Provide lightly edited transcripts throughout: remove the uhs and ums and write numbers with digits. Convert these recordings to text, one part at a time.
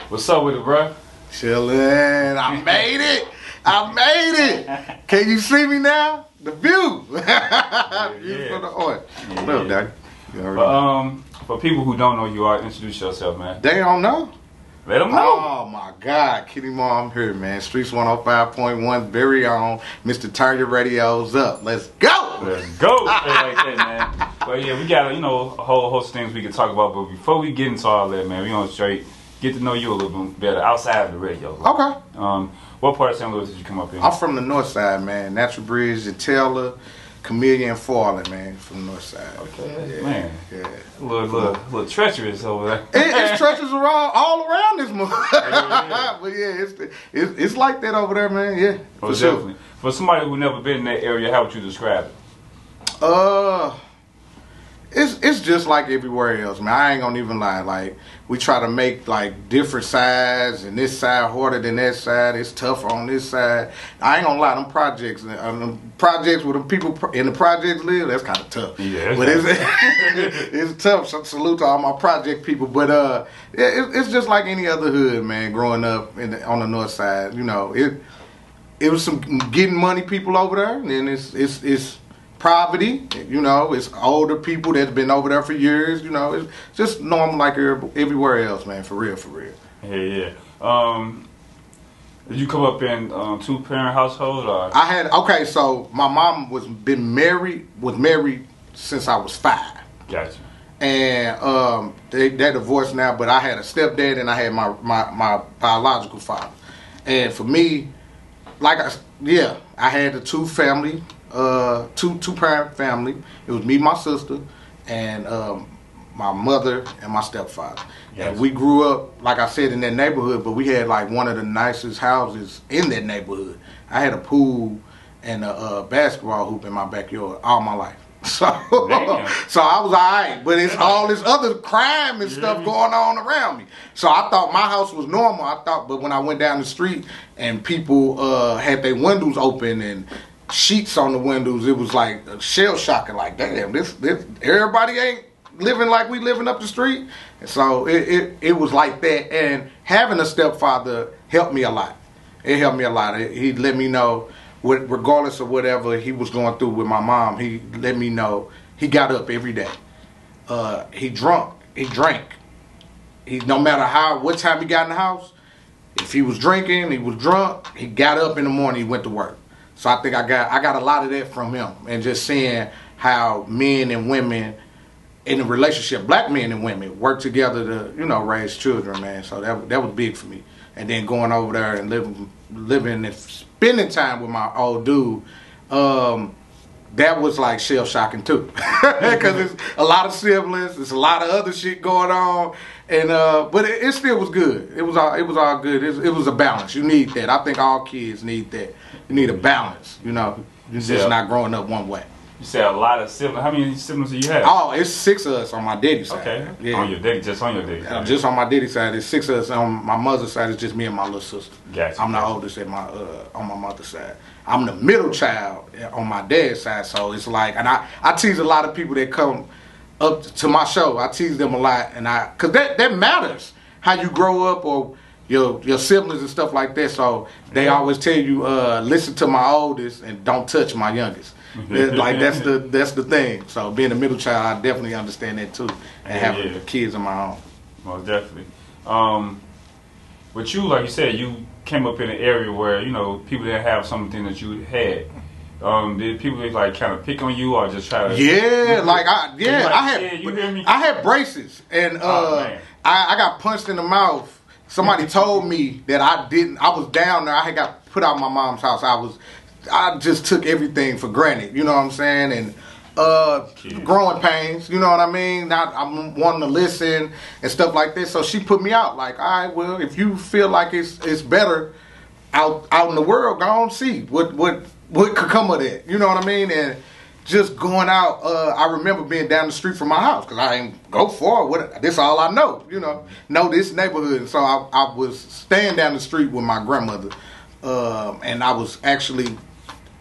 What's up with it, bro? Chillin'. I made it. I made it. Can you see me now? The view. View from the oil. What up, Daddy? For people who don't know you are, introduce yourself, man. They don't know. Let them know. Oh my God, Kenny Mo, I'm here, man. Streetz 105.1, very own. Mr. Turn Your Radios Up. Let's go. Let's go. Like that, man. But yeah, we got a whole host of things we can talk about. But before we get into all that, man, we gonna straight get to know you a little bit better outside of the radio. Okay. What part of St. Louis did you come up in? I'm from the north side, man. Natural Bridge, the Taylor, Chameleon, Falling, man, from the north side. Okay, yeah, man. Yeah. A little treacherous over there. It's treacherous all around this mother. But yeah, it's like that over there, man. Yeah, for definitely. Sure. For somebody who never been in that area, how would you describe it? It's just like everywhere else, man. I ain't gonna even lie. Like, we try to make like different sides, and this side harder than that side. It's tougher on this side. I ain't gonna lie. Them projects where the people in the projects live, that's kind of tough. Yeah, but it's tough. So salute to all my project people. But it's just like any other hood, man. Growing up on the north side, you know, it was some getting money people over there, and then it's poverty, you know, it's older people that's been over there for years, you know, it's just normal like everywhere else, man, for real. Yeah. Did you come up in two-parent household? Or? So my mom was married since I was 5. Gotcha. And they're divorced now, but I had a stepdad and I had my biological father. And for me, I had the two-parent family. It was me, my sister, and my mother and my stepfather. Yes. And we grew up, like I said, in that neighborhood, but we had like one of the nicest houses in that neighborhood. I had a pool and a basketball hoop in my backyard all my life. So I was alright, but it's all this other crime and stuff going on around me. So I thought my house was normal. But when I went down the street and people had their windows open and sheets on the windows, it was like shell shocking. Like, damn, this everybody ain't living like we living up the street. And so it was like that. And having a stepfather helped me a lot. It helped me a lot. He let me know, regardless of whatever he was going through with my mom, he let me know he got up every day. He drank. No matter what time he got in the house, if he was drinking, he was drunk, he got up in the morning, he went to work. So I think I got a lot of that from him, and just seeing how men and women in a relationship, black men and women, work together to, you know, raise children, man. So that was big for me. And then going over there and living and spending time with my old dude, that was like shell shocking too, because it's a lot of siblings, there's a lot of other shit going on, and but it still was good. It was all good. It was a balance. You need that. I think all kids need that. You need a balance. You know, you're just not growing up one way. You said a lot of siblings. How many siblings do you have? Oh, it's 6 of us on my daddy's side. Okay. Yeah. On your daddy, just on your daddy's side. Just on my daddy's side, it's 6 of us. On my mother's side, it's just me and my little sister. Gotcha. I'm the oldest on my mother's side. I'm the middle child on my dad's side, so it's like, and I tease a lot of people that come up to my show. I tease them a lot, and cause that matters, how you grow up or your siblings and stuff like that. So they always tell you, listen to my oldest and don't touch my youngest. Like that's the thing. So being a middle child, I definitely understand that too, and having kids of my own. Most definitely. But you, like you said, you came up in an area where, you know, people didn't have something that you had. Did people like kind of pick on you or just try to? Yeah, I had braces, and I got punched in the mouth. Somebody told me that I was down there. I had got put out of my mom's house. I just took everything for granted. You know what I'm saying? And growing pains. You know what I mean? I'm wanting to listen and stuff like this. So she put me out. Like, all right, well, if you feel like it's better out in the world, go on see what could come of that. You know what I mean? And just going out, I remember being down the street from my house, because I ain't go far. This all I know, you know this neighborhood. So I was staying down the street with my grandmother, and I was actually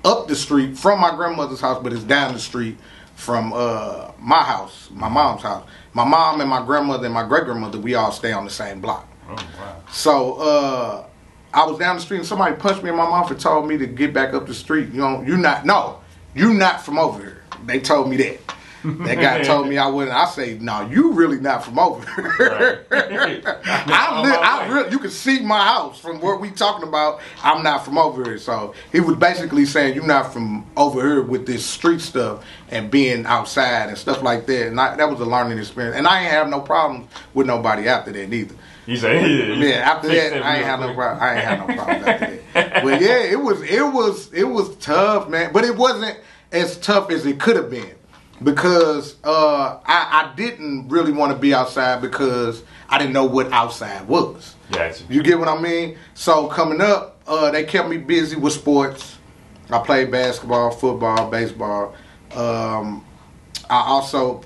up the street from my grandmother's house, but it's down the street from my house, my mom's house. My mom and my grandmother and my great-grandmother, we all stay on the same block. Oh, wow. So I was down the street and somebody punched me in my mouth and told me to get back up the street. You're not from over here. They told me that. That guy told me I wouldn't. I say, no, you really not from over here. Right. You can see my house from what we talking about. I'm not from over here. So he was basically saying, you're not from over here with this street stuff and being outside and stuff like that. And that was a learning experience. And I ain't have no problems with nobody after that neither. You say, after that, I ain't have no problem. I ain't have no problems after that. But yeah, it was tough, man. But it wasn't as tough as it could have been. Because I didn't really want to be outside because I didn't know what outside was. Gotcha. You get what I mean? So coming up, they kept me busy with sports. I played basketball, football, baseball. I also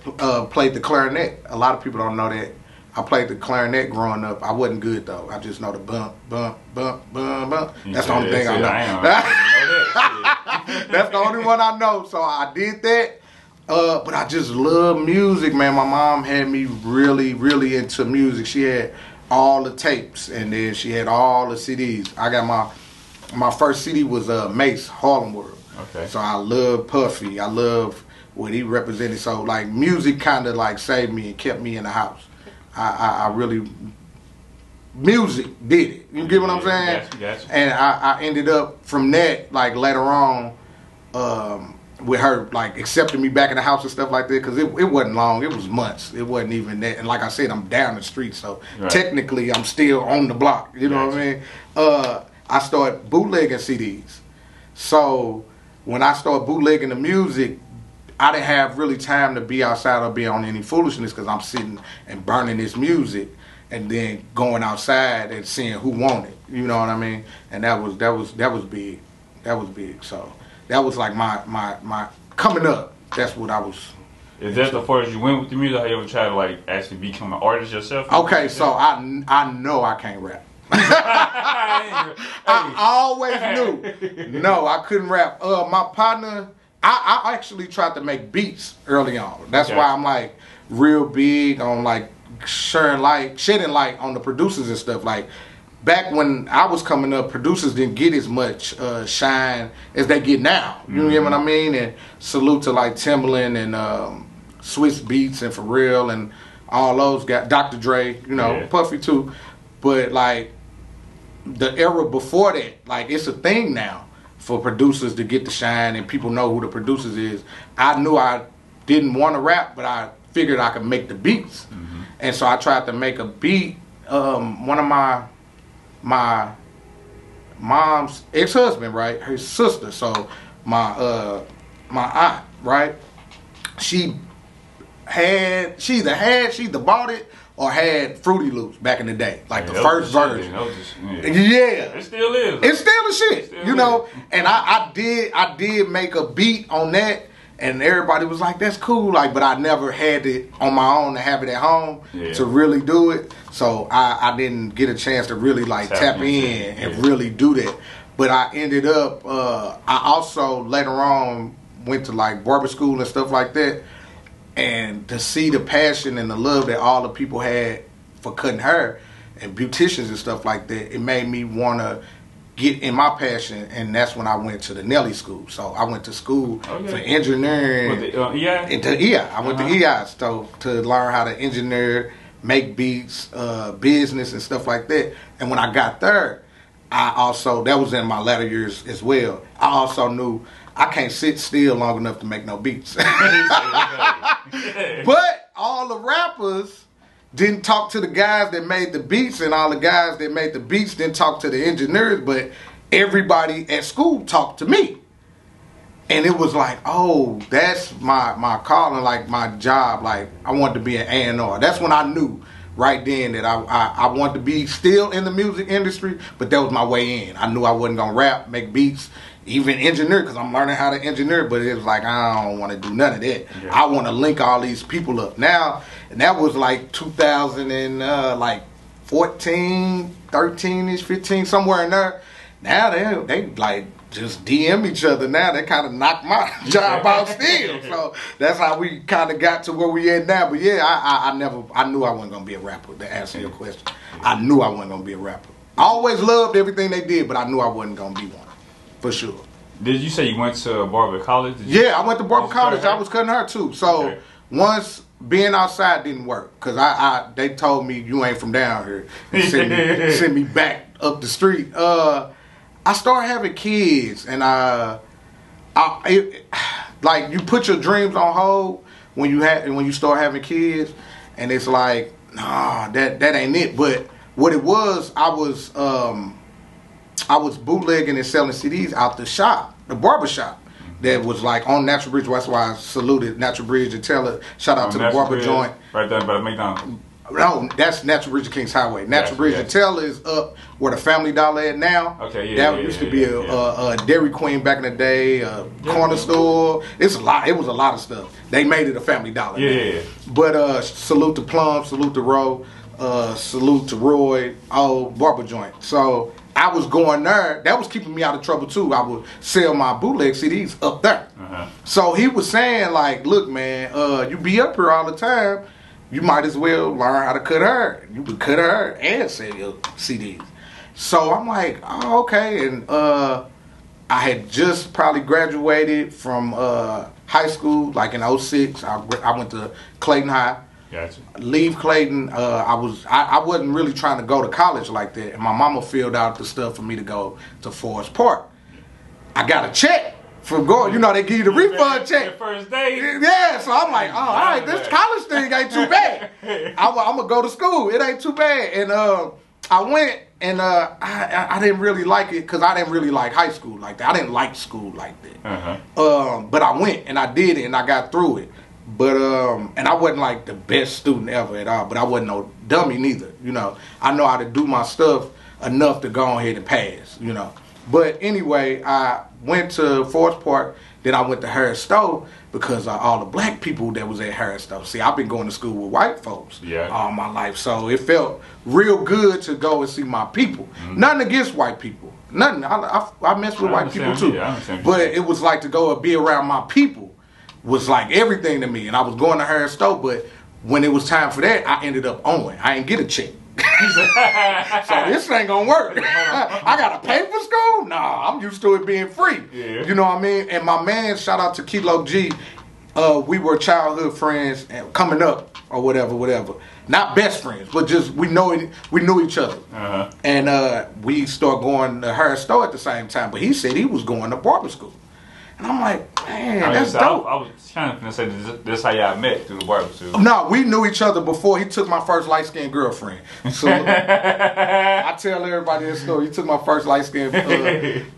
played the clarinet. A lot of people don't know that. I played the clarinet growing up. I wasn't good though. I just know the bump, bump, bump, bump, bump. That's the only thing I know. That's the only one I know. So I did that. But I just love music, man. My mom had me really, really into music. She had all the tapes, and then she had all the CDs. I got my first CD was Mace, Harlem World. Okay. So I love Puffy. I love what he represented. So like music kind of like saved me and kept me in the house. I really, music did it. You get what I'm saying? Gotcha. And I ended up from that, like later on, with her like accepting me back in the house and stuff like that, because it wasn't long. It was months. It wasn't even that. And like I said, I'm down the street, so technically I'm still on the block. You know what I mean? I started bootlegging CDs. So when I started bootlegging the music, I didn't have really time to be outside or be on any foolishness, because I'm sitting and burning this music and then going outside and seeing who wanted. You know what I mean? And that was big. That was big. So that was like my coming up. That's what I was. Is that the far as you went with the music? Have you ever tried to like actually become an artist yourself? Okay, so I know I can't rap. I always knew. No, I couldn't rap. My partner, I actually tried to make beats early on. That's why I'm like real big on like shedding light on the producers and stuff. Like back when I was coming up, producers didn't get as much shine as they get now. You know what I mean? And salute to like Timbaland and Swiss Beats and Pharrell and all those guys, Dr. Dre, you know, Puffy too. But like the era before that, like it's a thing now for producers to get the shine and people know who the producers is. I knew I didn't want to rap, but I figured I could make the beats. And so I tried to make a beat. One of my mom's ex-husband, right? Her sister. So my aunt, right? She either bought it or had Fruity Loops back in the day, like the first version. It still is. It's still the shit, you know. And I did make a beat on that, and everybody was like, "That's cool," like, but I never had it on my own to have it at home to really do it. So I didn't get a chance to really like tap in and really do that. But I ended up. I also later on went to like barber school and stuff like that. And to see the passion and the love that all the people had for cutting hair and beauticians and stuff like that, it made me want to get in my passion. And that's when I went to the Nelly school. So I went to school for engineering. I went to EI to learn how to engineer, make beats, business and stuff like that. And when I got there, that was in my latter years as well. I also knew I can't sit still long enough to make no beats. But all the rappers didn't talk to the guys that made the beats, and all the guys that made the beats didn't talk to the engineers, but everybody at school talked to me. And it was like, oh, that's my calling, like my job. Like I wanted to be an A&R. That's when I knew right then that I wanted to be still in the music industry, but that was my way in. I knew I wasn't going to rap, make beats, even engineer, because I'm learning how to engineer, but it was like, I don't want to do none of that. Yeah. I want to link all these people up. Now, and that was like 2014, 13-ish, 15, somewhere in there. Now they like just DM each other now. They kind of knocked my job out still. So that's how we kind of got to where we at now. But yeah, I knew I wasn't going to be a rapper, to answer your question. I knew I wasn't gonna be a rapper. I always loved everything they did, but I knew I wasn't gonna be one, for sure. Did you say you went to Barber College? Yeah, I went to Barber College. I was cutting hair too. So once being outside didn't work, because they told me you ain't from down here and send me back up the street. I started having kids, and like you put your dreams on hold when you start having kids, and it's like, nah, that ain't it. But what it was, I was bootlegging and selling CDs out the shop, the barber shop. That was like on Natural Bridge. That's why I saluted Natural Bridge and tell it. Shout out to the barber Bridge, joint. Right there by the McDonald's. No, that's Natural Bridge and Kings Highway. Natural Bridge and Taylor is up where the Family Dollar at now. Okay, yeah. That used to be a Dairy Queen back in the day, a corner store. It's a lot. It was a lot of stuff. They made it a Family Dollar. Yeah. But salute to Plum, salute to Roe, salute to Roy, barber joint. So I was going there. That was keeping me out of trouble too. I would sell my bootleg CDs up there. So he was saying like, look, man, you be up here all the time. You might as well learn how to cut hair. You could cut hair and sell your CDs. So I'm like, oh, okay. And I had just probably graduated from high school, like in 06. I went to Clayton High. Gotcha. Leave Clayton. I wasn't really trying to go to college like that. And my mama filled out the stuff for me to go to Forest Park. I got a check from going. You know, they give you the refund check. The first day. Yeah, so I'm like, oh, all right, this college thing ain't too bad. I'm going to go to school. It ain't too bad. And I went, and I didn't really like it because I didn't really like high school like that. I didn't like school like that. But I went, and I did it, and I got through it. But and I wasn't like the best student ever at all, but I wasn't no dummy neither. You know, I know how to do my stuff enough to go ahead and pass. You know, but anyway, I went to Forest Park. Then I went to Harris Stowe because all the black people that was at Harris Stowe. See, I've been going to school with white folks all my life, so it felt real good to go and see my people. Nothing against white people, nothing. I mess with white people too, but it was like to go and be around my people was like everything to me. And I was going to Harris Stowe, but when it was time for that, I ended up owing. I ain't get a check. So this ain't gonna work. I gotta pay for school? Nah, I'm used to it being free. You know what I mean? And my man, shout out to Kelocc G, we were childhood friends and coming up or whatever. Not best friends, but just we knew each other. And we started going to Harris Stowe at the same time. But he said he was going to barber school. And I'm like, man, that's dope. I was kind of going to say this how y'all met through the barbecue. No, we knew each other before he took my first light-skinned girlfriend. So I tell everybody this story. He took my first light-skinned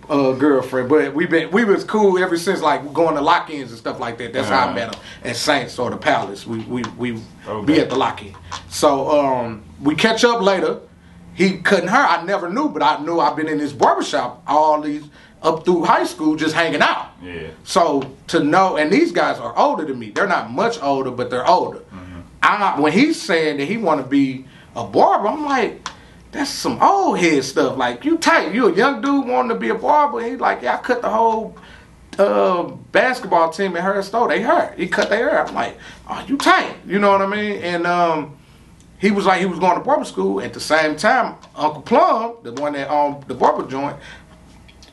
girlfriend. But we was cool ever since, like going to lock-ins and stuff like that. That's how I met him at Saints or the Palace. We be at the lock-in. So we catch up later. He cutting her. I never knew, but I knew I've been in this barbershop up through high school just hanging out. So to know, and these guys are older than me. They're not much older, but they're older. When he's saying that he want to be a barber, I'm like, that's some old head stuff. Like, you tight. You a young dude wanting to be a barber. And he's like, yeah, I cut the whole basketball team at Harris Stowe. They hurt. He cut their hair. I'm like, oh, you tight. You know what I mean? And he was like, he was going to barber school. At the same time, Uncle Plum, the one that owned the barber joint,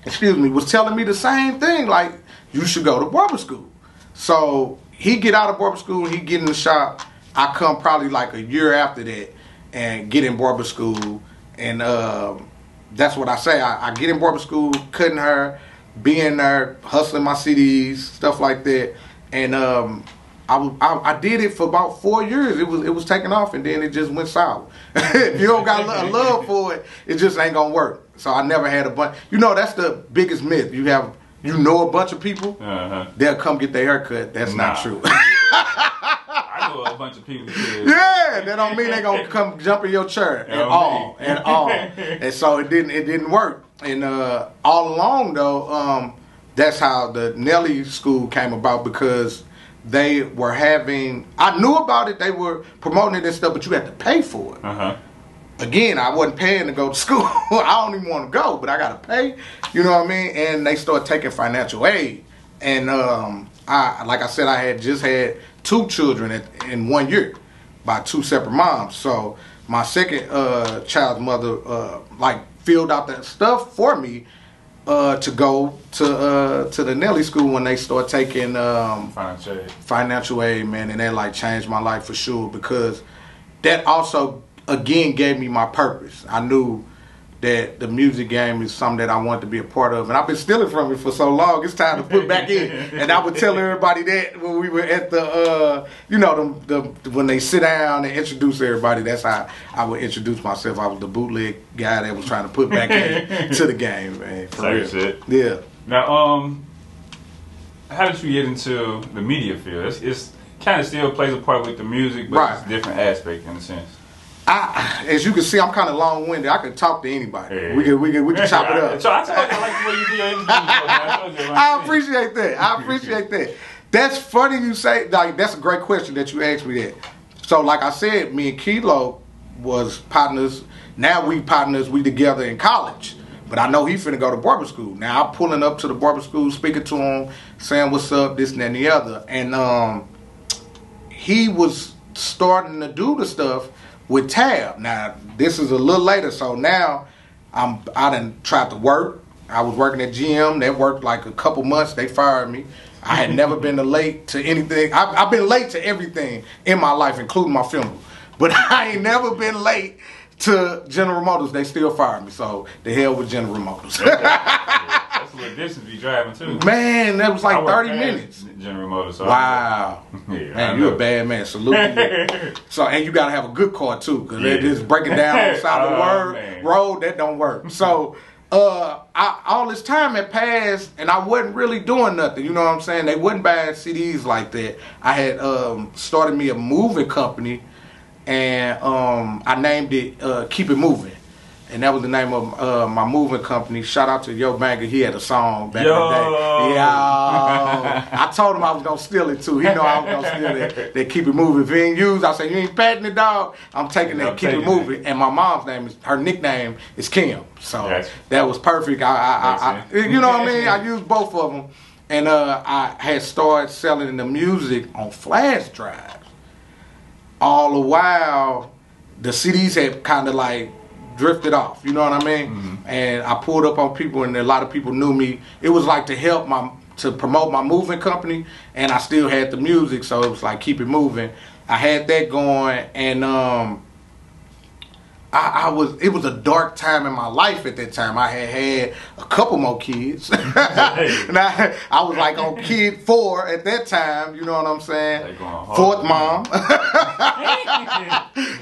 was telling me the same thing, like, you should go to barber school. So he get out of barber school, he get in the shop. I come probably like a year after that and get in barber school. And that's what I say. I get in barber school, cutting hair, being there, hustling my CDs, stuff like that. And I did it for about 4 years. It was taking off, and then it just went sour. If you don't got a love for it, it just ain't gonna work. So I never had a bunch. You know, that's the biggest myth. You know a bunch of people, they'll come get their hair cut. That's not true. I know a bunch of people. Yeah, that don't mean they gonna come jump in your chair at all. And so it didn't work. And all along though, that's how the Nelly school came about, because they were having, I knew about it, they were promoting it and stuff, but you had to pay for it. Again, I wasn't paying to go to school. I don't even want to go, but I got to pay. You know what I mean? And they started taking financial aid. And like I said, I had just had 2 children in 1 year by 2 separate moms. So my second child's mother like filled out that stuff for me to go to the Nelly school when they start taking financial aid, man, and that like changed my life for sure, because that also again gave me my purpose. I knew that the music game is something that I wanted to be a part of, and I've been stealing from it for so long. It's time to put back in. And I would tell everybody that when we were at the, when they sit down and introduce everybody, that's how I would introduce myself. I was the bootleg guy that was trying to put back in to the game, man. For real. Shit. Yeah. Now, how did you get into the media field? It's kind of still plays a part with the music, but it's a different aspect in a sense. As you can see, I'm kind of long-winded. I can talk to anybody. Yeah. We can chop it up. I like the way you do your interviews. I appreciate that. That's funny you say. Like, that's a great question that you asked me that. So, like I said, me and Kelocc was partners. Now we partners. We together in college. But I know he finna go to barber school. Now I'm pulling up to the barber school, speaking to him, saying what's up, this and that and the other. And he was starting to do the stuff with Tab. Now, this is a little later, so now I done tried to work. I was working at GM. That worked like a couple months. They fired me. I had never been late to anything. I've been late to everything in my life, including my funeral. But I ain't never been late to General Motors. They still fired me, so the hell with General Motors. That's a little distance to be driving, too. Man, that was like 30 minutes. General Motors. So wow. Yeah, man, you a bad man. Salute you. So, and you got to have a good car, too, because they're just breaking down on the side of the road. That don't work. So, all this time had passed, and I wasn't really doing nothing. You know what I'm saying? They wasn't buying CDs like that. I had started me a moving company, and I named it Keep It Moving. And that was the name of my moving company. Shout out to Yo Banger. He had a song back in the day. I told him I was going to steal it, too. He know I was going to steal that Keep It Moving. If he ain't used, I said, you ain't patting it, dog. I'm taking that Keep It Moving. And my mom's her nickname is Kim. So that was perfect. I you know what I mean? I used both of them. And I had started selling the music on flash drives. All the while, the CDs had kind of like drifted off, you know what I mean? Mm-hmm. And I pulled up on people, and a lot of people knew me. It was like to promote my moving company, and I still had the music, so it was like Keep It Moving. I had that going, and it was a dark time in my life at that time. I had a couple more kids. And I was like on kid 4 at that time, you know what I'm saying? Fourth mom.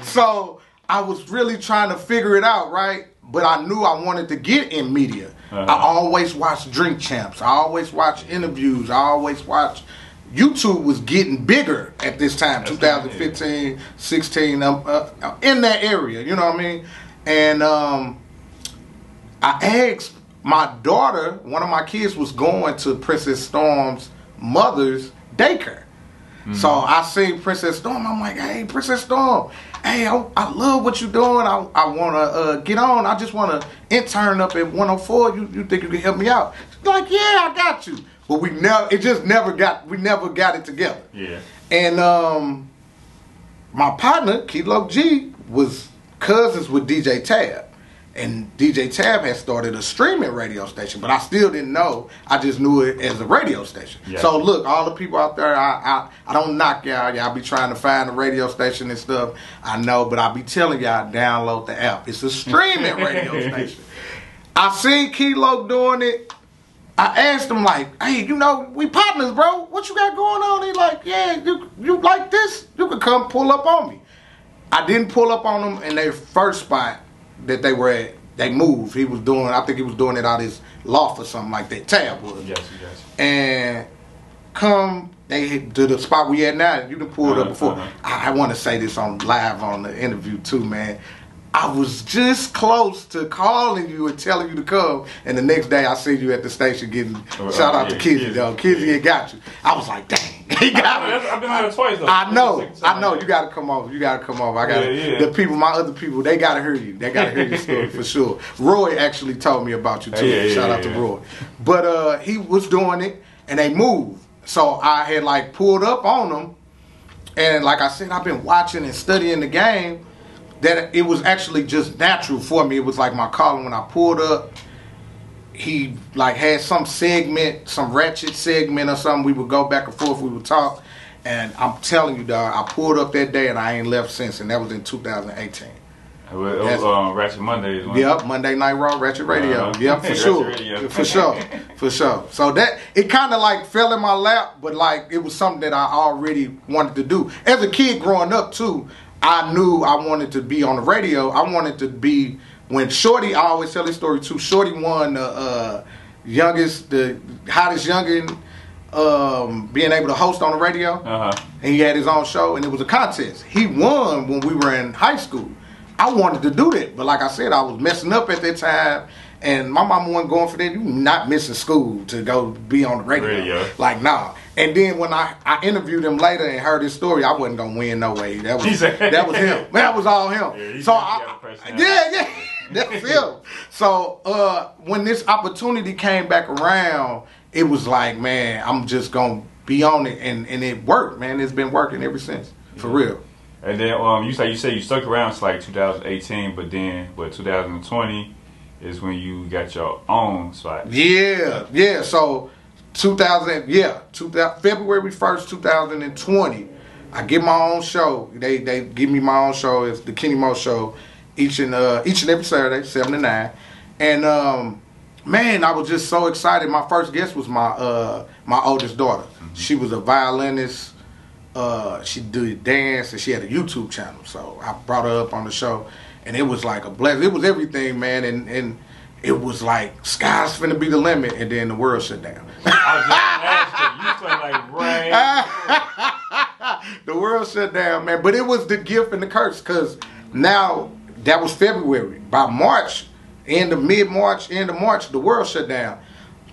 So I was really trying to figure it out, right? But I knew I wanted to get in media. I always watched Drink Champs. I always watched interviews. I always watched. YouTube was getting bigger at this time, 2015, 16, in that area, you know what I mean? And I asked my daughter, one of my kids was going to Princess Storm's mother's daycare. Mm-hmm. So I seen Princess Storm. I'm like, hey, Princess Storm, hey, I love what you're doing. I want to get on. I just want to intern up at 104. You think you can help me out? She's like, yeah, I got you. But we never got it together. Yeah. And my partner, Kelocc G, was cousins with DJ Tab. And DJ Tab had started a streaming radio station, but I still didn't know. I just knew it as a radio station. Yeah. So look, all the people out there, I don't knock y'all. Y'all be trying to find a radio station and stuff. I know, but I be telling y'all, download the app. It's a streaming radio station. I seen Kelocc doing it. I asked him like, hey, we partners, bro. What you got going on? He like, yeah, you like this? You could come pull up on me. I didn't pull up on them in their first spot that they were at. They moved. I think he was doing it out his loft or something like that. Tab was. Yes. And come to the spot we at now. You done pulled up before. I want to say this on live on the interview too, man. I was just close to calling you and telling you to come, and the next day I see you at the station getting shout out to Kizzy, though. Kizzy had got you. I was like, dang, he got me. I've been on it twice though. I know. You gotta come over. I got the people, my other people. They gotta hear you. They gotta hear your story for sure. Roy actually told me about you too. Shout out to Roy. But he was doing it, and they moved. So I had like pulled up on them, and like I said, I've been watching and studying the game. that it was actually just natural for me. It was like my calling. When I pulled up, he like had some segment, some ratchet segment or something. We would go back and forth. We would talk. And I'm telling you, dog, I pulled up that day and I ain't left since. And that was in 2018. It was Ratchet Mondays. Yep, Monday Night Raw, Ratchet Radio. Yep, for sure. For sure. For sure. So that, it kind of like fell in my lap, but like it was something that I already wanted to do. As a kid growing up too, I knew I wanted to be on the radio. I wanted to be, when Shorty, I always tell this story too, Shorty won the hottest youngin', being able to host on the radio. And he had his own show, and it was a contest. He won when we were in high school. I wanted to do that, but like I said, I was messing up at that time, and my mama wasn't going for that. You not missing school to go be on the radio. Like, nah. And then when I interviewed him later and heard his story, I wasn't gonna win no way. That was him. That was all him. Yeah, that was him. So when this opportunity came back around, it was like, man, I'm just gonna be on it, and it worked, man. It's been working ever since, for real. And then you say you stuck around to like 2018, but then 2020 is when you got your own spot. Yeah. So February 1st, 2020, I get my own show. They give me my own show. It's the Kenny Mo Show, each and every Saturday, 7 to 9. And man, I was just so excited. My first guest was my oldest daughter. She was a violinist. She did dance, and she had a YouTube channel. So I brought her up on the show, and it was like a blessing. It was everything, man, and it was like sky's finna be the limit, and then the world shut down. I was just asking, you like, right? The world shut down, man. But it was the gift and the curse, because now that was February. By March, end of March, the world shut down.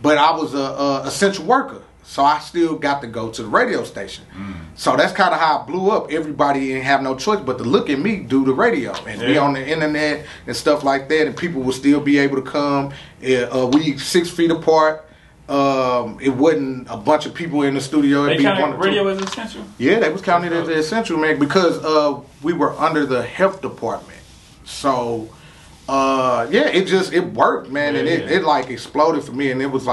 But I was a essential worker. So I still got to go to the radio station. So that's kind of how I blew up. Everybody didn't have no choice but to look at me do the radio and be on the internet and stuff like that. And people would still be able to come. We 6 feet apart. It wasn't a bunch of people in the studio. They counted radio as essential? Yeah, they was counted as essential, man, because we were under the health department. So it worked, man, and it like exploded for me, and it was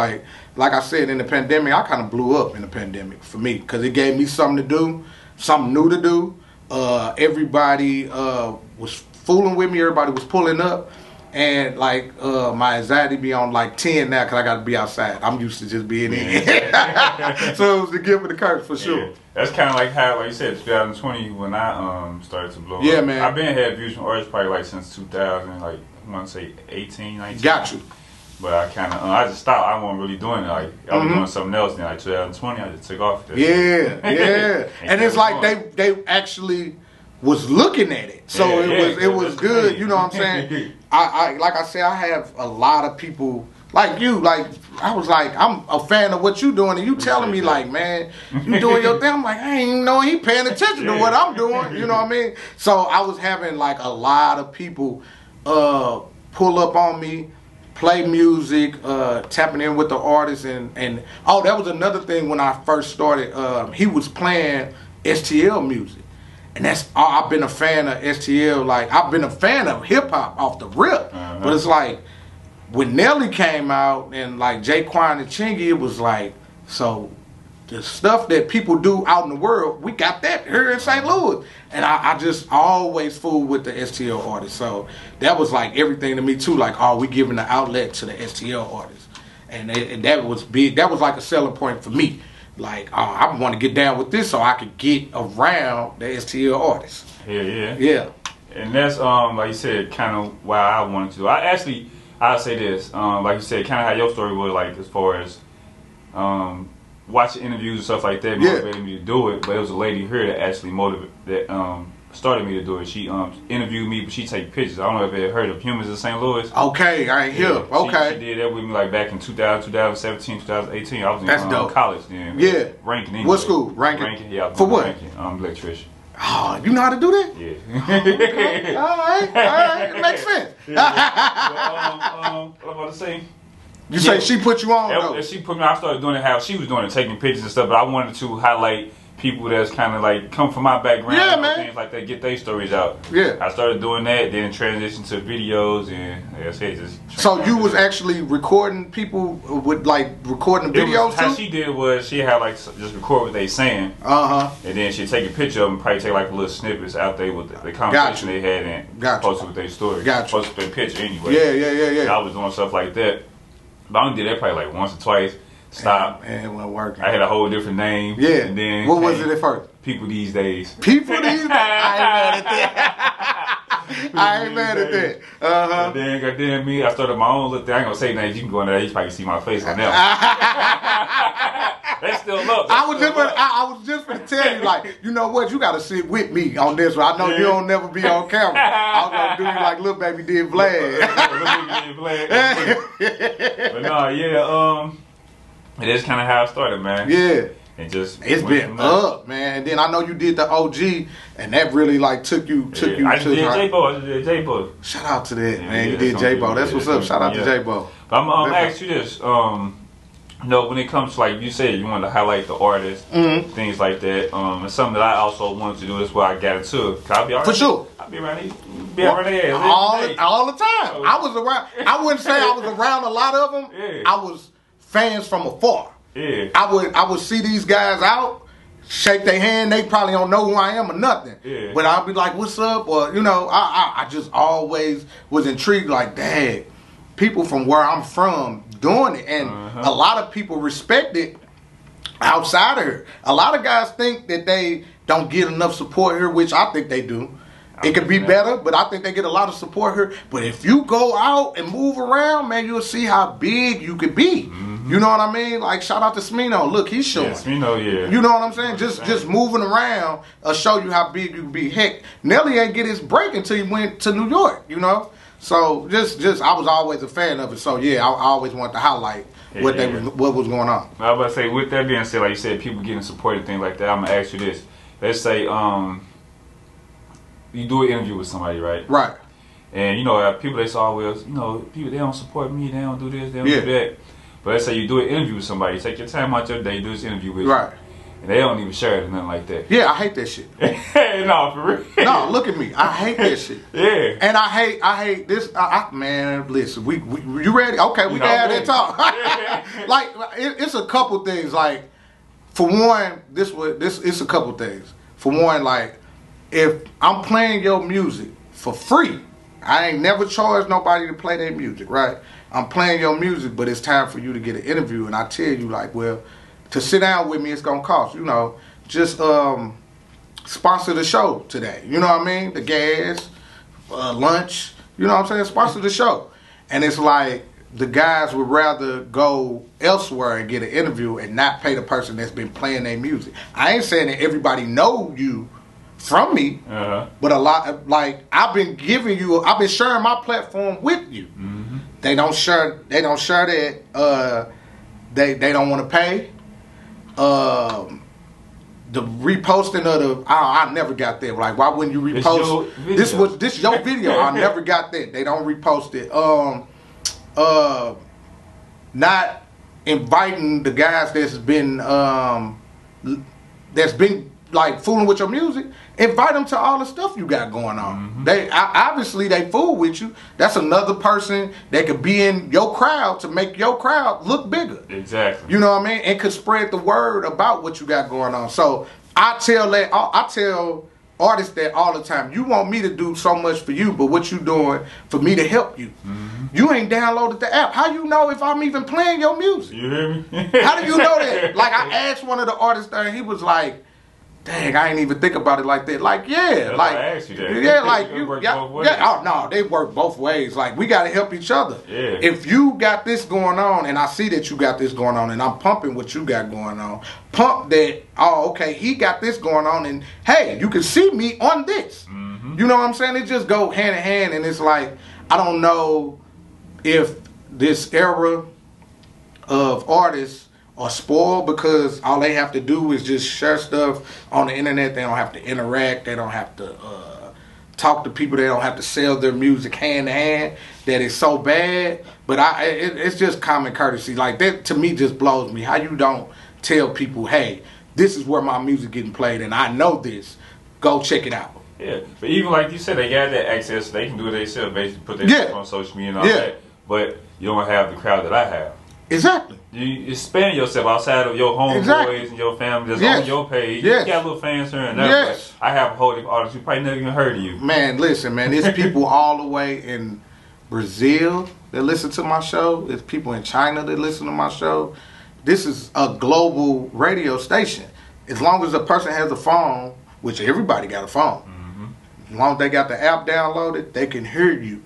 like I said, in the pandemic, I kind of blew up in the pandemic for me, because it gave me something to do, something new to do. Everybody was fooling with me, everybody was pulling up, and like my anxiety be on like 10 now, because I got to be outside. I'm used to just being in. So it was the gift and the curse for sure. That's kind of like how, like you said, 2020 when I started to blow up. Yeah, man. I've been had views from artists probably like since 2000, like I want to say 18, 19. Got you. But I kind of, I just stopped. I wasn't really doing it. Like I was doing something else. Then like 2020, I just took off. Yeah. And it's like they actually was looking at it, so it was good. Crazy. You know what I'm saying? I like I said, I have a lot of people like you. Like I was like, I'm a fan of what you doing, and you telling me like, man, you doing your thing. I'm like, I ain't even know he paying attention to what I'm doing. You know what I mean? So I was having like a lot of people pull up on me, play music, tapping in with the artists, and that was another thing when I first started. He was playing STL music. And I've been a fan of STL, like I've been a fan of hip hop off the rip. But it's like when Nelly came out and like Jaquan and Chingy, it was like, so the stuff that people do out in the world, we got that here in St. Louis. And I just always fool with the STL artists. So that was like everything to me too. Like, we giving the outlet to the STL artists. And that was big. That was like a selling point for me. Like, I want to get down with this so I could get around the STL artists. Yeah. And that's, like you said, kind of why I wanted to do. I'll say this, like you said, kind of how your story was, like, as far as watching interviews and stuff like that motivated me to do it. But it was a lady here that actually started me to do it. She interviewed me, but she take pictures. I don't know if you ever heard of Humans in St. Louis. Okay, I ain't here. Okay. She did that with me like back in 2017, 2018. I was in college then. Yeah. Ranking English. What school? Ranking? Ranking, yeah. For what? Ranking, electrician. Oh, you know how to do that? Yeah. Okay. All right. It makes sense. What I'm about to say? You say she put you on, though? She put me. I started doing it how she was doing it, taking pictures and stuff. But I wanted to highlight people that's kind of like come from my background, yeah, man, things like that, get their stories out. Yeah, I started doing that, then transitioned to videos, and like I said, just. So you was actually recording people with like recording the videos too? How she did was she had like just record what they saying, and then she'd take a picture of them, probably take like a little snippets out there with the conversation they had and post it with their story. Post their picture anyway. Yeah. And I was doing stuff like that, but I only did that probably like once or twice. Stop. Man, it wasn't working. I had a whole different name. Yeah. And then what was it at first? People These Days. People These Days. I ain't mad at that. And then goddamn me, I started my own little thing. I ain't gonna say names. You can go in there. You probably see my face on that. That's still up. I was just gonna tell you, like, you know what? You gotta sit with me on this one. I know you don't never be on camera. I was gonna do you like Lil Baby did Vlad. But no, yeah. It is kind of how I started, man. Yeah. And just it's been up, man. And then I know you did the OG, and that really like took you. I just did J-Bo. Shout out to that, man. You did J-Bo. That's what's up. Shout out to J-Bo. But I'm gonna ask you this. You know, when it comes to, like you said, you want to highlight the artists, things like that. It's something that I also wanted to do. That's why I got into it. I'll be for sure. I'll be around here all the time. I was around. I wouldn't say I was around a lot of them. Yeah. I was fans from afar. Yeah. I would see these guys out, shake their hand. They probably don't know who I am or nothing. Yeah. But I'll be like, "What's up?" Or you know, I just always was intrigued. Like, dang, people from where I'm from doing it, and a lot of people respect it outside of here. A lot of guys think that they don't get enough support here, which I think they do. It could be better, but I think they get a lot of support here. But if you go out and move around, man, you'll see how big you could be. You know what I mean? Like, shout out to Smino. Look, he's showing. Yeah, Smino, yeah. You know what I'm saying? Just moving around will show you how big you can be. Heck, Nelly ain't get his break until he went to New York, you know? So, just I was always a fan of it. So, yeah, I always wanted to highlight what was going on. I was about to say, with that being said, like you said, people getting support and things like that, I'm going to ask you this. Let's say, you do an interview with somebody, right? Right. And, you know, people, they say always, you know, people, they don't support me, they don't do this, they don't do that. But let's say you do an interview with somebody, take your time out your day, do this interview with you. Right. And they don't even share it or nothing like that. Yeah, I hate that shit. No, for real. No, look at me. I hate that shit. Yeah. And I hate this. Man, listen, we you ready? Okay, we can have that talk. Like, it's a couple things. Like, for one, it's a couple things. For one, like, if I'm playing your music for free, I ain't never charged nobody to play their music, right? I'm playing your music, but it's time for you to get an interview, and I tell you, like, well, to sit down with me, it's gonna cost, you know, just sponsor the show today. You know what I mean? The gas, lunch, you know what I'm saying? Sponsor the show. And it's like the guys would rather go elsewhere and get an interview and not pay the person that's been playing their music. I ain't saying that everybody know you from me, but a lot, like, I've been sharing my platform with you. They don't share that. They don't want to pay. The reposting of I never got that. Like, why wouldn't you repost? This your video. I never got that. They don't repost it. Not inviting the guys that's been like fooling with your music. Invite them to all the stuff you got going on. They obviously they fool with you. That's another person that could be in your crowd to make your crowd look bigger. Exactly. You know what I mean? And could spread the word about what you got going on. So I tell artists that all the time. You want me to do so much for you, but what you doing for me to help you? You ain't downloaded the app. How you know if I'm even playing your music? You hear me? How do you know that? Like, I asked one of the artists there, and he was like, dang, I ain't even think about it like that. Like, yeah. That's like, why I asked you that. Yeah, like, you work both ways. Yeah, oh, no, they work both ways. Like, we got to help each other. Yeah. If you got this going on, and I see that you got this going on, and I'm pumping what you got going on, pump that, oh, okay, he got this going on, and hey, you can see me on this. You know what I'm saying? It just go hand in hand, and it's like, I don't know if this era of artists are spoiled because all they have to do is just share stuff on the internet. They don't have to interact. They don't have to talk to people. They don't have to sell their music hand to hand. That is so bad. But it's just common courtesy. Like, that to me just blows me. How you don't tell people, hey, this is where my music getting played, and I know this. Go check it out. Yeah, but even like you said, they got that access. They can do it themselves, basically put their stuff on social media and all that. But you don't have the crowd that I have. Exactly. You expand yourself outside of your homeboys and your family that's on your page. You got little fans here and there. But I have a whole different audience who probably never even heard of you. Man, listen, man. There's people all the way in Brazil that listen to my show. There's people in China that listen to my show. This is a global radio station. As long as a person has a phone, which everybody got a phone, as long as they got the app downloaded, they can hear you.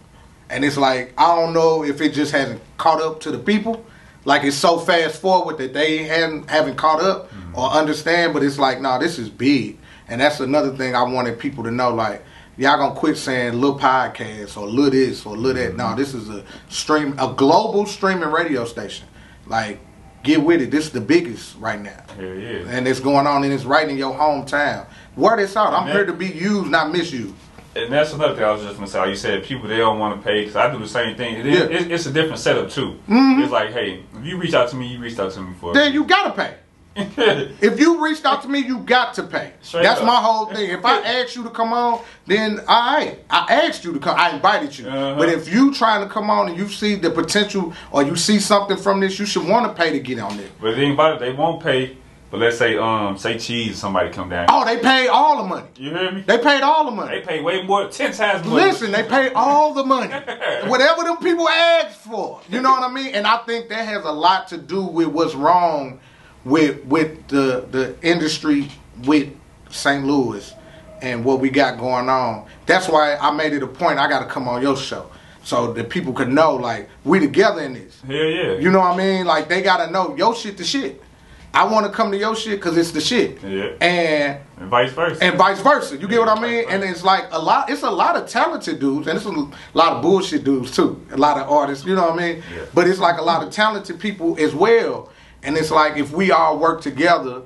And it's like, I don't know if it just hasn't caught up to the people. Like, it's so fast forward that they haven't caught up or understand. But it's like, nah, this is big. And that's another thing I wanted people to know. Like, y'all gonna quit saying little podcast or little this or little that. No, this is a global streaming radio station. Like, get with it. This is the biggest right now. Yeah. And it's going on, and it's right in your hometown. Word this out. I'm here to be used, not misused. And that's another thing I was just going to say. Like you said, people, they don't want to pay, because I do the same thing. It's a different setup, too. It's like, hey, if you reach out to me, you reached out to me for then you got to pay. If you reached out to me, you got to pay. That's my whole thing. If I asked you to come on, then I asked you to come. I invited you. But if you trying to come on and you see the potential or you see something from this, you should want to pay to get on there. But the thing about it, they won't pay. But let's say Cheese, somebody come down. Oh, they paid all the money. You hear me? They paid all the money. They paid way more, 10 times more. Listen, they paid all the money. Whatever them people asked for. You know what I mean? And I think that has a lot to do with what's wrong with the industry with St. Louis and what we got going on. That's why I made it a point I got to come on your show. So that people could know, like, we together in this. Yeah. You know what I mean? Like, they got to know your shit the shit. I want to come to your shit because it's the shit. Yeah. And vice versa. You get what I mean? And it's like it's a lot of talented dudes, and it's a lot of bullshit dudes too. A lot of artists, you know what I mean? Yeah. But it's like a lot of talented people as well. And it's like if we all work together,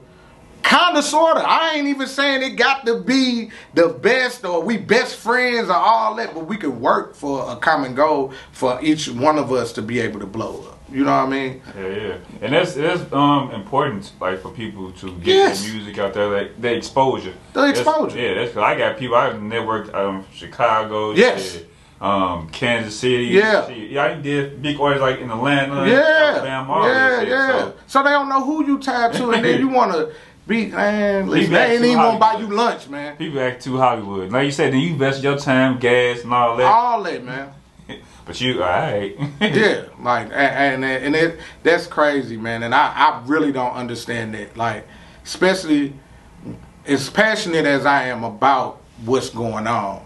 kind of, sort of. I ain't even saying it got to be the best or we best friends or all that, but we could work for a common goal for each one of us to be able to blow up. You know what I mean? Yeah. And that's important, like, for people to get their music out there, like the exposure. That's because I got people I networked from Chicago. Yes. Kansas City. Yeah. I did big orders like in Atlanta, Alabama, all that shit. So they don't know who you tied to, and then you want to be, man, listen, they ain't even going to buy you lunch, man. People act too Hollywood. Like you said, then you invest your time, gas, and all that. All that, man. But you, alright. Yeah, like, and that's crazy, man. And I really don't understand that. Like, especially as passionate as I am about what's going on,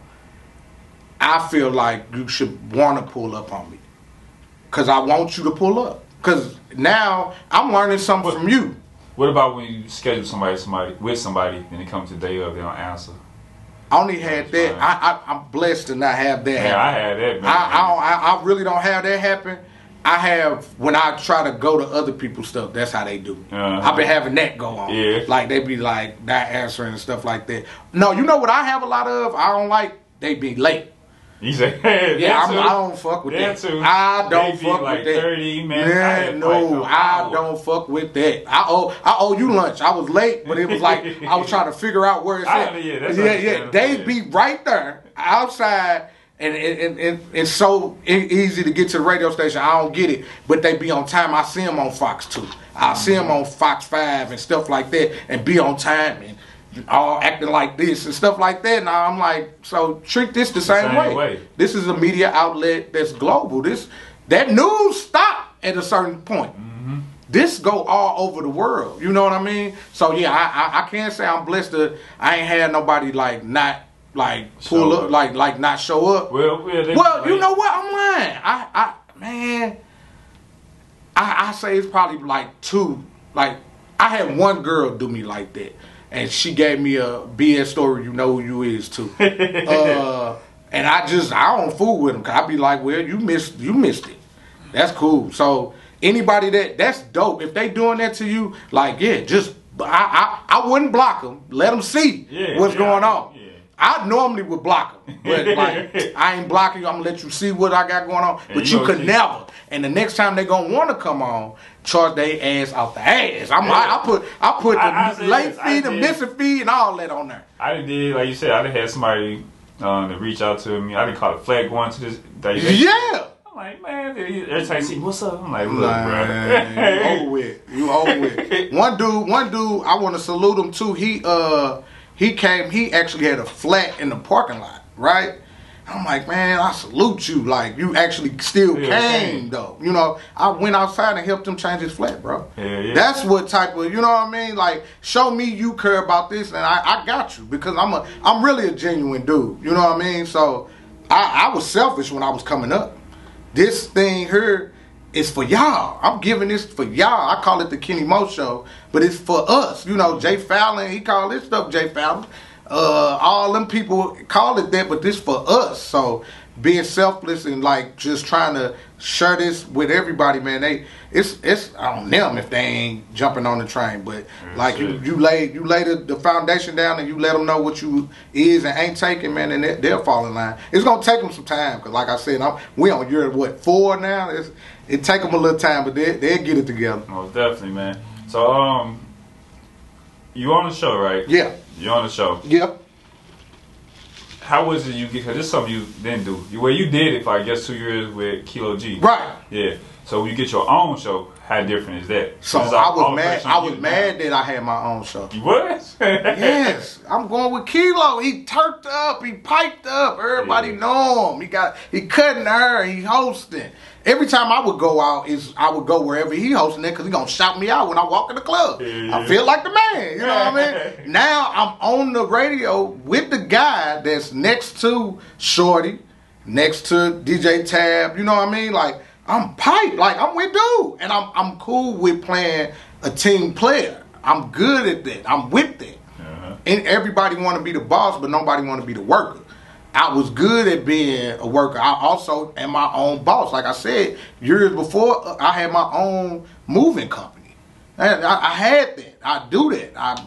I feel like you should want to pull up on me. Because I want you to pull up. Because now I'm learning something from you. What about when you schedule somebody with somebody, and it comes to the day of, they don't answer? I only had that. I'm blessed to not have that happen. I had that, man. I really don't have that happen. I have, when I try to go to other people's stuff, that's how they do. I've been having that go on. Yeah. Like, they be like, not answering and stuff like that. No, you know what I have a lot of? I don't like, they be late. You say, hey, I don't fuck with that. I don't fuck with that. 30 minutes. I don't fuck with that. I owe you lunch. I was late, but it was like I was trying to figure out where it's at. Yeah. They be right there outside, and it's so easy to get to the radio station. I don't get it, but they be on time. I see them on Fox 2. I see them on Fox 5 and stuff like that, and be on time and all acting like this and stuff like that. Now I'm like, so treat this the same way. This is a media outlet that's global. That news stop at a certain point. This go all over the world. You know what I mean? So yeah, I can't say I'm blessed to. I ain't had nobody like not like pull up, like not show up. Well, you know what? I'm lying. I say it's probably like two. Like, I had one girl do me like that. And she gave me a BS story, you know who you is too. And I don't fool with them. Cause I be like, well, you missed it. That's cool. So anybody that's dope. If they doing that to you, like, yeah, just, I wouldn't block them. Let them see what's going on. I normally would block them, but like I ain't blocking you. I'm gonna let you see what I got going on, but you could never. And the next time they gonna want to come on, charge their ass out the ass. I put the late fee, the missing fee, and all that on there. I did, like you said, I done had somebody to reach out to me. I didn't call it flag going to this. Yeah. I'm like, man, every time you see what's up, I'm like, look, bro. You over with. One dude, I want to salute him too. He came, he actually had a flat in the parking lot, right? I'm like, man, I salute you. Like, you actually still came, though. You know, I went outside and helped him change his flat, bro. Yeah. That's what type of, you know what I mean? Like, show me you care about this, and I got you. Because I'm really a genuine dude. You know what I mean? So, I was selfish when I was coming up. This thing here is for y'all. I'm giving this for y'all. I call it the Kenny Mo Show, but it's for us. You know, Jay Fallon, he called this stuff Jay Fallon. All them people call it that, but this for us. So being selfless and like just trying to share this with everybody, man. It's on them if they ain't jumping on the train. But like you lay the foundation down and you let them know what you is and ain't taking, man, and they'll fall in line. It's gonna take them some time because, like I said, we on year 4 now. It take them a little time, but they'll get it together. Oh, definitely, man. So you on the show, right? Yeah. You on the show? Yep. How was it you get? Because this is something you didn't do. You did it for, I guess, 2 years with Kelocc G. Right. Yeah. So when you get your own show, how different is that? So I was mad. I was mad that I had my own show. You was? Yes. I'm going with Kelocc. He turked up. He piped up. Everybody know him. He cutting her. He hosting. Every time I would go out, I would go wherever he hosting it because he gonna shout me out when I walk in the club. Yeah. I feel like the man, you know what I mean? Now I'm on the radio with the guy that's next to Shorty, next to DJ Tab, you know what I mean? Like, I'm piped, like I'm with dude. And I'm cool with playing a team player. I'm good at that. I'm with that. And everybody wanna be the boss, but nobody wanna be the worker. I was good at being a worker. I also am my own boss. Like I said, years before, I had my own moving company. I had that. I do that. I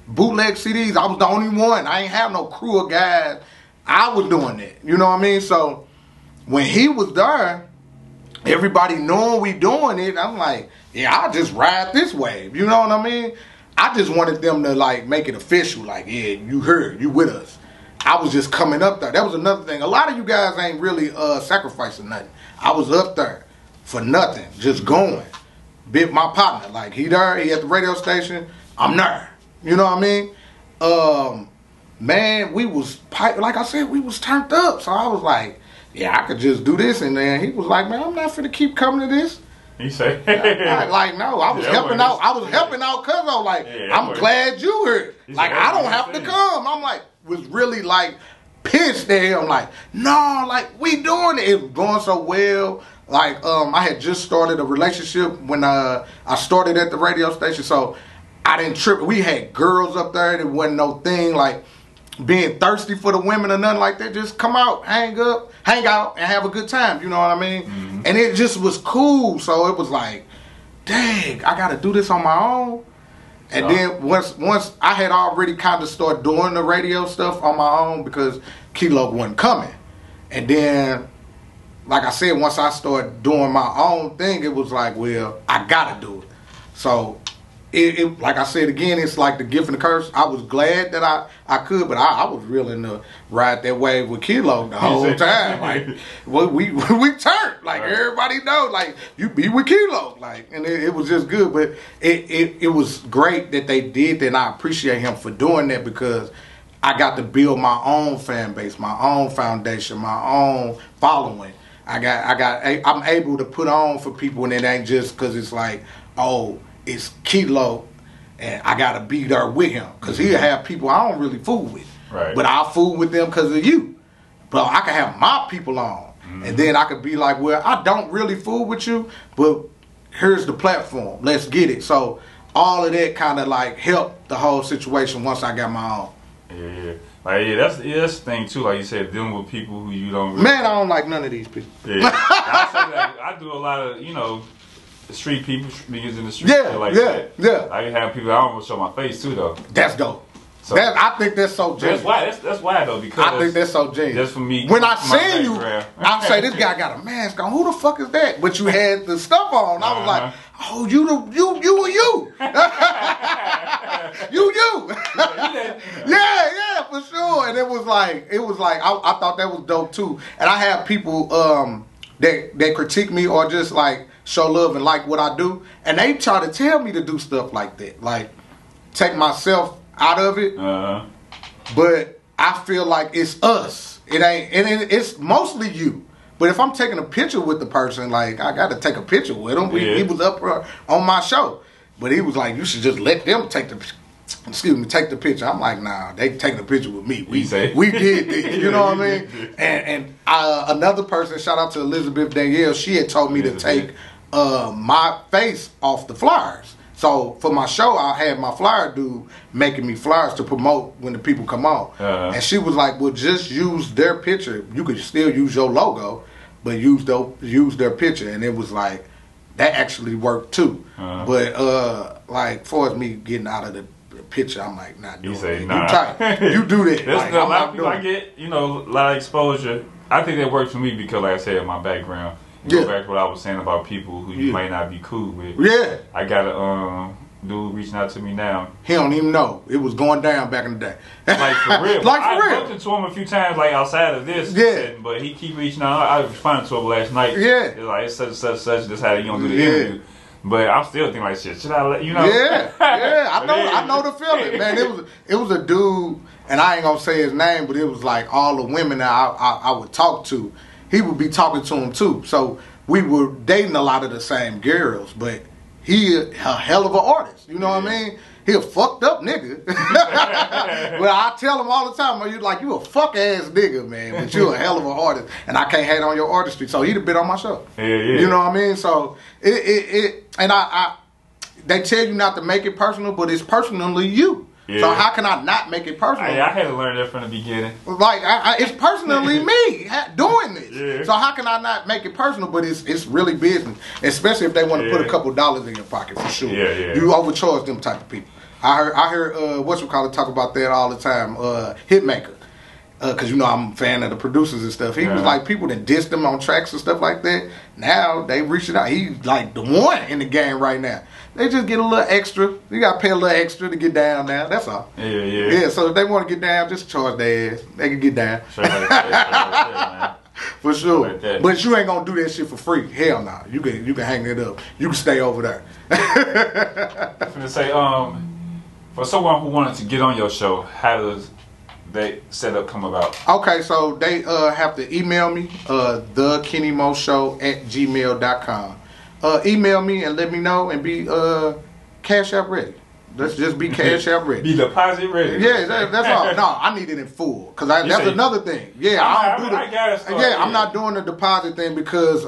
bootleg CDs. I was the only one. I ain't have no crew of guys. I was doing that. You know what I mean? So when he was there, everybody knowing we doing it, I'm like, yeah, I'll just ride this wave. You know what I mean? I just wanted them to like make it official. Like, yeah, you heard, you with us. I was just coming up there. That was another thing. A lot of you guys ain't really sacrificing nothing. I was up there for nothing, just going. Bit my partner. Like, he there, he at the radio station, I'm there. You know what I mean? Man, we was, like I said, we was turned up. So I was like, yeah, I could just do this. And then he was like, man, I'm not finna keep coming to this. He said, like, no, I was helping out. I was helping out cuz I was like, I'm glad you here. Like, I don't have to come. I'm like, was really like pissed at him. Like, no, like, we doing it. It was going so well. Like, I had just started a relationship when I started at the radio station. So I didn't trip. We had girls up there. There wasn't no thing like being thirsty for the women or nothing like that. Just come out, hang out, and have a good time. You know what I mean? Mm-hmm. And it just was cool. So it was like, dang, I got to do this on my own. And then once I had already kind of started doing the radio stuff on my own because Kelocc wasn't coming. And then, like I said, once I started doing my own thing, it was like, well, I got to do it. So it like I said again, it's like the gift and the curse. I was glad that I could, but I was willing to ride that wave with Kelocc the whole time. Like, well, we turned. Like, everybody knows, like, you be with Kelocc. Like, and it was just good. But it was great that they did that, and I appreciate him for doing that because I got to build my own fan base, my own foundation, my own following. I'm able to put on for people, and it ain't just because it's like, oh, it's Kelocc, and I gotta be there with him because he'll have people I don't really fool with, but I'll fool with them because of you. But I can have my people on, and then I could be like, well, I don't really fool with you, but here's the platform. Let's get it. So all of that kind of like helped the whole situation once I got my own. Yeah. Like, that's the thing too. Like you said, dealing with people who you don't really... Man, I don't like none of these people. Yeah. I say that I do a lot of, the street people, niggas in the street. Yeah. I have people, I don't want to show my face too, though. That's dope. So I think that's so genius. That's why though, because I think that's so genius. That's for me. When I seen you, I say this guy got a mask on. Who the fuck is that? But you had the stuff on. I was like, oh, you and you. yeah, for sure. And it was like I thought that was dope too. And I have people that critique me or just like show love and like what I do, and they try to tell me to do stuff like that, like take myself out of it. But I feel like it's us. It ain't, and it's mostly you. But if I'm taking a picture with the person, like I got to take a picture with him. He was up on my show, but he was like, "You should just let them take the picture." I'm like, "Nah, they taking a picture with me. We did this." You know what I mean? And another person, shout out to Elizabeth Danielle, she had told me to take my face off the flyers. So for my show, I had my flyer dude making me flyers to promote when the people come on. And she was like, well, just use their picture. You could still use your logo, but use their picture. And it was like, that actually worked too. But like, far as me getting out of the picture, I'm like, not doing it. Nah. You tight. You do that. There's a lot of people I get, a lot of exposure. I think that works for me because, like I said, my background. Go back to what I was saying about people who you might not be cool with. Yeah. I got a dude reaching out to me now. He don't even know. It was going down back in the day. Like for real. I bumped into him a few times, like outside of this. Yeah. But he keep reaching out. I responded to him last night. Yeah. It's like, it's such. This how you gonna do the interview. But I'm still thinking like, shit, should I let you know? Yeah. I know the feeling, man. It was a dude, and I ain't gonna say his name, but it was like all the women that I would talk to. He would be talking to him too. So we were dating a lot of the same girls, but he a hell of an artist. You know what I mean? He a fucked up nigga. But I tell him all the time, you a fuck ass nigga, man, but you a hell of an artist, and I can't hate on your artistry. So he'd have been on my show. Yeah. You know what I mean? So and they tell you not to make it personal, but it's personally you. Yeah. So how can I not make it personal? I had to learn that from the beginning. Like it's personally me doing this. Yeah. So how can I not make it personal? But it's really business, especially if they want to put a couple dollars in your pocket for sure. Yeah. You overcharge them type of people. I heard talk about that all the time. Hitmaker, because I'm a fan of the producers and stuff. He was like, people that dissed him on tracks and stuff like that. Now they reaching out. He's like the one in the game right now. They just get a little extra. You got to pay a little extra to get down now. That's all. Yeah, so if they want to get down, just charge their ass. They can get down. For sure. Like but you ain't going to do that shit for free. Hell no. You can hang it up. You can stay over there. I'm going to say, for someone who wanted to get on your show, how does that setup come about? Okay, so they have to email me, thekennymoshow@gmail.com. Email me and let me know and be Cash App ready. Let's just be Cash App ready. Be deposit ready. Yeah, that's all. No, I need it in full because that's another thing. Yeah, I'm not doing the deposit thing because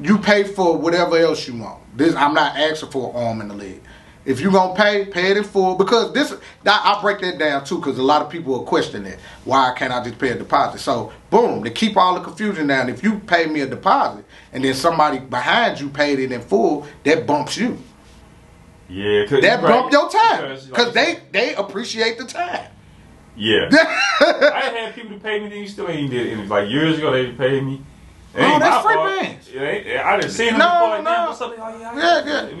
you pay for whatever else you want. I'm not asking for an arm and a leg. If you're going to pay it in full. Because I break that down too, because a lot of people will question that. Why can't I just pay a deposit? So, boom, to keep all the confusion down, if you pay me a deposit and then somebody behind you paid it in full, that bumps you. Yeah. That bump your time. Because they appreciate the time. Yeah. I had people to pay me, then you still ain't did it. Like years ago, they paid me. Oh, that's free bands. Yeah, I didn't see them before. Like,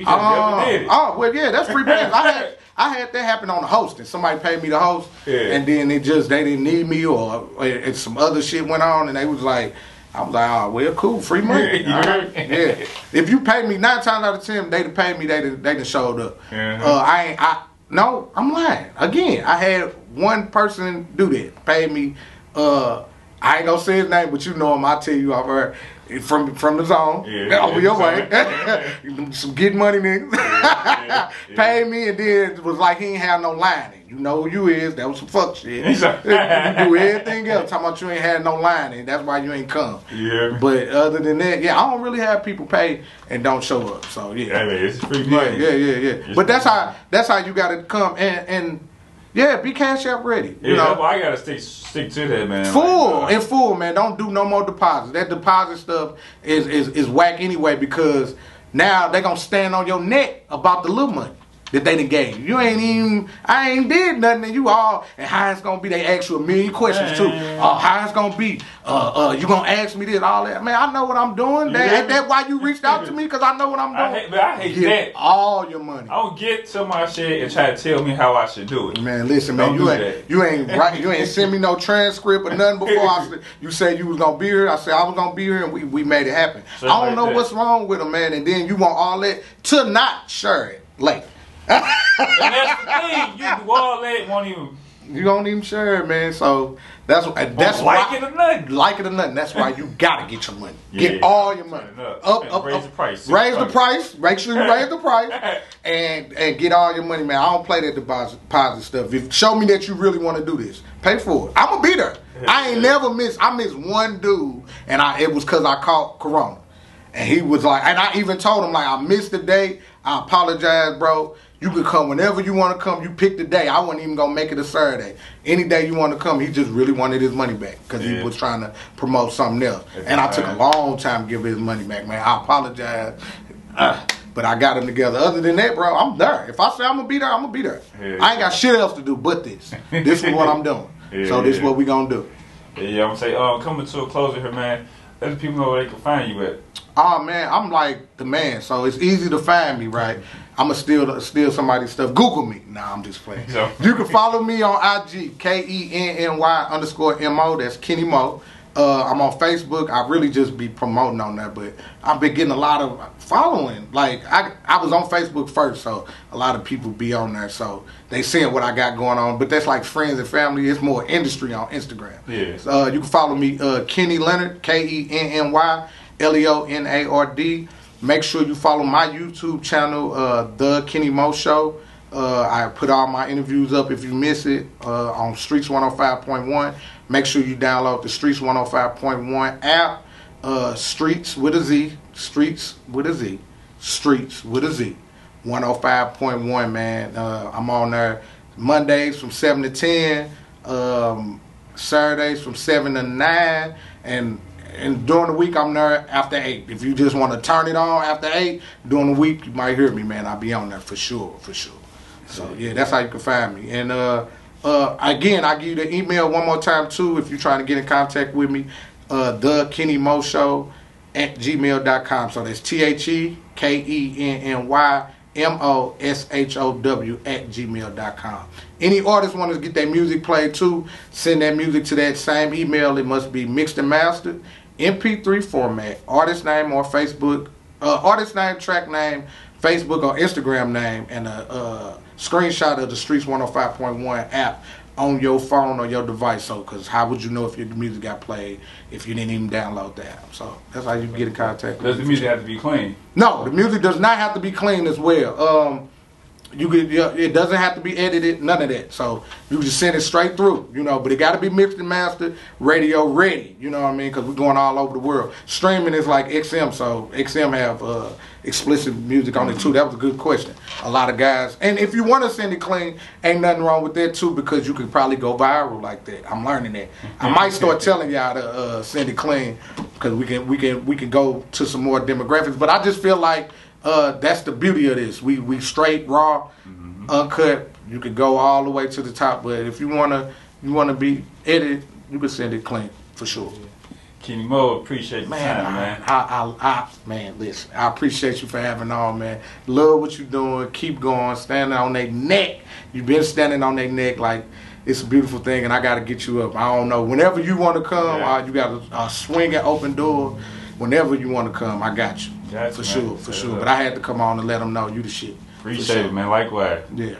yeah. Well, yeah, that's free bands. I had that happen on the hosting. Somebody paid me to host, and then they didn't need me, or some other shit went on, and they was like, I was like, oh, well, cool, free money. Yeah. If you pay me 9 times out of 10, they'd paid me. They done showed up. No, I'm lying. Again, I had one person do that. Paid me. I ain't gonna say his name, but you know him. I'll tell you. I've heard from the zone. Over your way. Some get money niggas. Paid me, and then was like he ain't have no lining. You know who you is. That was some fuck shit. You do everything else. Talking about you ain't had no lining. That's why you ain't come. Yeah. But other than that, I don't really have people pay and don't show up. So yeah. It's free money. Yeah. But that's how you gotta come and yeah, be Cash App ready. You know, I gotta stick to that, man. In full, man. Don't do no more deposits. That deposit stuff is whack anyway because now they gonna stand on your neck about the little money. that they done gave you. I ain't did nothing, and you all, and how it's gonna be, they ask you a million questions too. How it's gonna be, you gonna ask me this, all that. Man, I know what I'm doing. That's why you reached out to me, because I know what I'm doing. I hate get that. all your money. I don't get to my shit and try to tell me how I should do it. Man, listen, man, you ain't right. You ain't send me no transcript or nothing before you said you was gonna be here. I said I was gonna be here, and we made it happen. So I don't know what's wrong with them, man. And then you want all that to not share it later. And that's the thing. You do all that, won't even. You don't even share it, man. So that's like why, it or nothing. Like it or nothing. That's why you gotta get your money. Get all your money. Up. Raise the price. Raise the price. Make sure you raise the price and get all your money, man. I don't play that deposit stuff. If show me that you really want to do this, pay for it. I'm gonna be there. I ain't never miss. I missed one dude, and it was because I caught Corona, and he was like, and I even told him like, I missed the day. I apologize, bro. You could come whenever you want to come. You pick the day. I wasn't even going to make it a Saturday. Any day you want to come. He just really wanted his money back because he was trying to promote something else. And I took a long time to give his money back, man. I apologize. But I got him together. Other than that, bro, I'm there. If I say I'm going to be there, I'm going to be there. I ain't got shit else to do but this. This is what I'm doing. So this is what we going to do. Yeah, I'm going to say, coming to a closure here, man. Let the people know where they can find you at. Oh, man, I'm like the man. So it's easy to find me, right? I'm going to steal somebody's stuff. Google me. Nah, I'm just playing. You can follow me on IG, KENNY_MO. That's Kenny Mo. I'm on Facebook. I really just be promoting on that, but I've been getting a lot of following. Like, I was on Facebook first, so a lot of people be on there. So they seeing what I got going on. But that's like friends and family. It's more industry on Instagram. Yeah. So, you can follow me, Kenny Leonard, KENNY_LEONARD. Make sure you follow my YouTube channel, The Kenny Mo Show. I put all my interviews up if you miss it on Streetz 105.1. Make sure you download the Streetz 105.1 app. Streetz with a Z. Streetz with a Z. Streetz with a Z. 105.1, man. I'm on there Mondays from 7 to 10. Saturdays from 7 to 9. And during the week, I'm there after 8. If you just want to turn it on after 8, during the week, you might hear me, man. I'll be on there for sure. So, yeah, that's how you can find me. And, again, I'll give you the email one more time, too, if you're trying to get in contact with me. The Kenny Mo Show @gmail.com. So that's THEKENNYMOSHOW @gmail.com. Any artists want to get their music played, too, send that music to that same email. It must be mixed and mastered, MP3 format, artist name or Facebook, artist name, track name, Facebook or Instagram name, and a screenshot of the Streetz 105.1 app on your phone or your device. So, because how would you know if your music got played if you didn't even download the app? So that's how you get in contact. Does the music have to be clean? No, the music does not have to be clean as well. It doesn't have to be edited, none of that. So you just send it straight through, but it got to be mixed and mastered, radio ready, you know what I mean? Because we're going all over the world. Streaming is like XM, so XM have explicit music on it too. That was a good question. A lot of guys, and if you want to send it clean, ain't nothing wrong with that too, because you could probably go viral like that. I'm learning that. I might start telling y'all to send it clean, because we can go to some more demographics. But I just feel like that's the beauty of this. We straight, raw, uncut. You could go all the way to the top, but if you wanna be edited, you can send it clean for sure. Kenny Mo, appreciate the time, man. Man, listen, I appreciate you for having on, man. Love what you're doing. Keep going. Standing on their neck. You've been standing on their neck like it's a beautiful thing, and I got to get you up. I don't know. Whenever you want to come, you got a swinging open door. Whenever you want to come, I got you. For sure. But I had to come on and let them know you the shit. Appreciate it, man. Likewise. Yeah.